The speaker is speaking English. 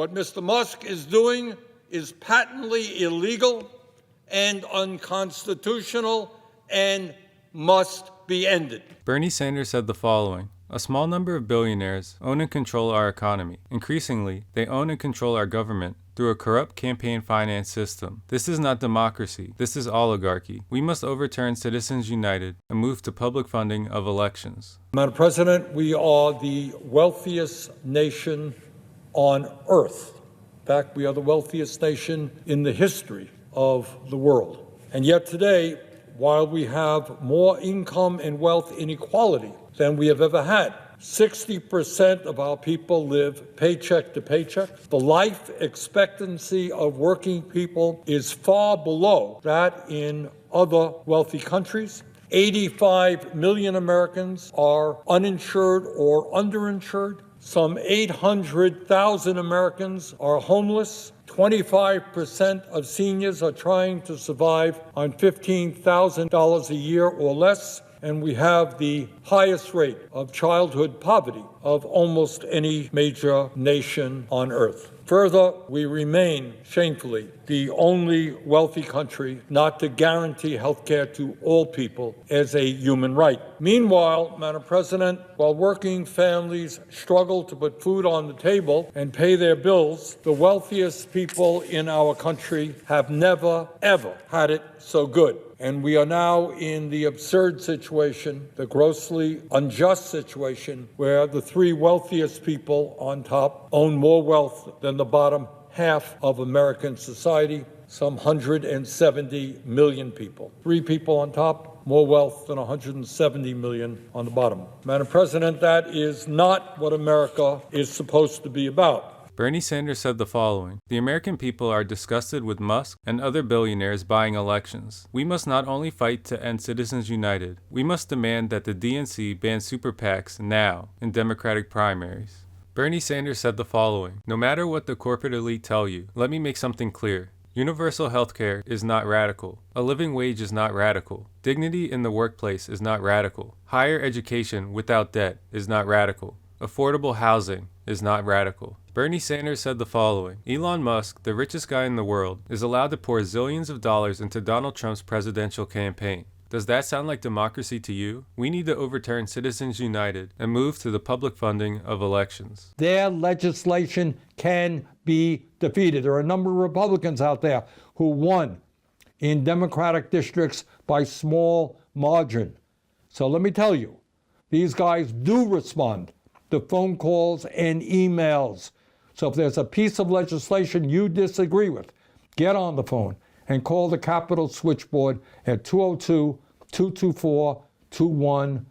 What Mr. Musk is doing is patently illegal and unconstitutional and must be ended. Bernie Sanders said the following: a small number of billionaires own and control our economy. Increasingly, they own and control our government through a corrupt campaign finance system. This is not democracy. This is oligarchy. We must overturn Citizens United and move to public funding of elections. Madam President, we are the wealthiest nation on earth. In fact, we are the wealthiest nation in the history of the world. And yet today, while we have more income and wealth inequality than we have ever had, 60% of our people live paycheck to paycheck. The life expectancy of working people is far below that in other wealthy countries. 85 million Americans are uninsured or underinsured. Some 800,000 Americans are homeless. 25% of seniors are trying to survive on $15,000 a year or less. And we have the highest rate of childhood poverty of almost any major nation on earth. Further, we remain, shamefully, the only wealthy country not to guarantee health care to all people as a human right. Meanwhile, Madam President, while working families struggle to put food on the table and pay their bills, the wealthiest people in our country have never, ever had it so good. And we are now in the absurd situation, the grossly unjust situation, where the three wealthiest people on top own more wealth than the bottom half of American society, some 170 million people. Three people on top, more wealth than 170 million on the bottom. Madam President, that is not what America is supposed to be about. Bernie Sanders said the following: the American people are disgusted with Musk and other billionaires buying elections. We must not only fight to end Citizens United, we must demand that the DNC ban super PACs now in Democratic primaries. Bernie Sanders said the following: no matter what the corporate elite tell you, let me make something clear. Universal health care is not radical. A living wage is not radical. Dignity in the workplace is not radical. Higher education without debt is not radical. Affordable housing is not radical. Bernie Sanders said the following: Elon Musk, the richest guy in the world, is allowed to pour zillions of dollars into Donald Trump's presidential campaign. Does that sound like democracy to you? We need to overturn Citizens United and move to the public funding of elections. Their legislation can be defeated. There are a number of Republicans out there who won in Democratic districts by small margin. So let me tell you, these guys do respond to phone calls and emails. So if there's a piece of legislation you disagree with, get on the phone and call the Capitol switchboard at 202-224-2131.